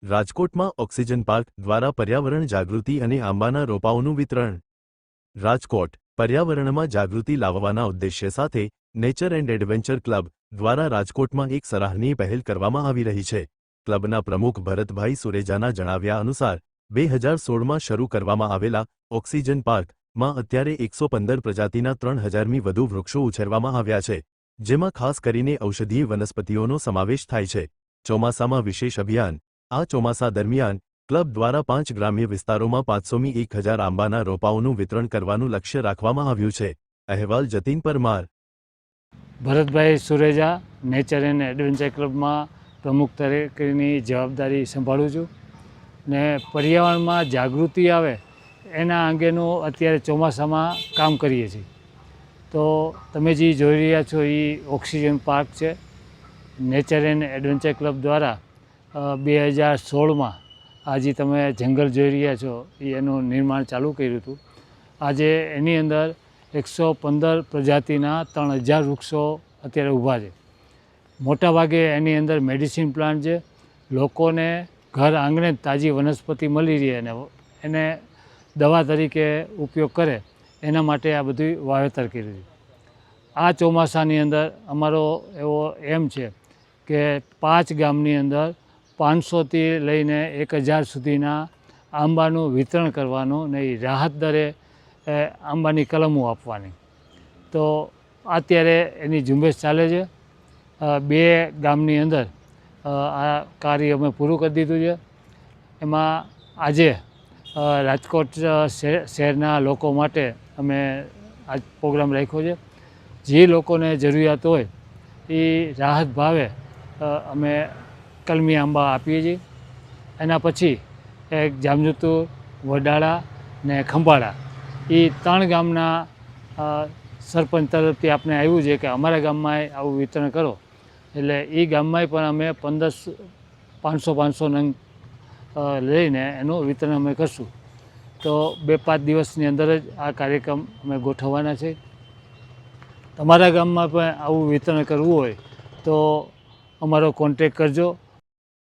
રાજકોટમાં oxygen park દ્વારા પર્યાવરણ જાગૃતિ અને આંબાના રોપાઓનું વિતરણ। રાજકોટ પર્યાવરણમાં જાગૃતિ લાવવાના ઉદ્દેશ્ય સાથે નેચર એન્ડ એડવેન્ચર ક્લબ દ્વારા રાજકોટમાં એક સરાહનીય પહેલ કરવામાં આવી રહી છે। ક્લબના પ્રમુખ ભરતભાઈ સુરેજાના જણાવ્યા અનુસાર 2016માં શરૂ કરવામાં આવેલા ઓક્સિજન પાર્કમાં અત્યારે 115 પ્રજાતિના 3000મી વધુ વૃક્ષો ઉછેરવામાં આવ્યા છે, જેમાં ખાસ કરીને ઔષધીય વનસ્પતિઓનો સમાવેશ થાય છે। ચોમાસામાં વિશેષ અભિયાન। આ ચોમાસા દરમિયાન ક્લબ દ્વારા 5 ગ્રામ્ય વિસ્તારોમાં 500મી 1000 આંબાના રોપાઓનું વિતરણ કરવાનું લક્ષ્ય રાખવામાં આવ્યું છે। અહેવાલ Jatin Parmar. Bharatbhai Sureja nature and adventure ક્લબમાં પ્રમુખ તરીકેની જવાબદારી સંભાળું છું ને પર્યાવરણમાં જાગૃતિ આવે એના અંગેનું અત્યારે ચોમાસામાં કામ કરીએ છીએ। તો તમે જે જોઈ રહ્યા છો એ ઓક્સિજન પાર્ક છે। નેચર એન્ડ એડવેન્ચર ક્લબ દ્વારા 2016માં આજે તમે જંગલ જોઈ રહ્યા છો એનું નિર્માણ ચાલુ કર્યું હતું। આજે એની અંદર 115 પ્રજાતિના 3000 વૃક્ષો અત્યારે ઊભા છે। મોટાભાગે એની અંદર મેડિસિન પ્લાન્ટ છે, લોકોને ઘર આંગણે તાજી વનસ્પતિ મળી રહે અને એને દવા તરીકે ઉપયોગ કરે એના માટે આ બધું વાવેતર કર્યું છે। આ ચોમાસાની અંદર અમારો એવો એમ છે કે 5 ગામની અંદર 500થી લઈને 1000 સુધીના આંબાનું વિતરણ કરવાનું ને એ રાહત દરે આંબાની કલમો આપવાની। તો અત્યારે એની ઝુંબેશ ચાલે છે। 2 ગામની અંદર આ કાર્ય અમે પૂરું કરી દીધું છે। એમાં આજે રાજકોટ શહેરના લોકો માટે અમે આ પ્રોગ્રામ રાખ્યો છે। જે લોકોને જરૂરિયાત હોય એ રાહત ભાવે અમે કલમી આંબા આપીએ છીએ। એના પછી એક જામજોતુર, વડાળા ને ખંભાળા એ 3 ગામના સરપંચ તરફથી આપણે આવ્યું છે કે અમારા ગામમાં આવું વિતરણ કરો, એટલે એ ગામમાંય પણ અમે 500 નંગ લઈને એનું વિતરણ અમે કરશું। તો 2-5 દિવસની અંદર જ આ કાર્યક્રમ અમે ગોઠવવાના છે। તમારા ગામમાં પણ આવું વિતરણ કરવું હોય તો અમારો કોન્ટેક કરજો।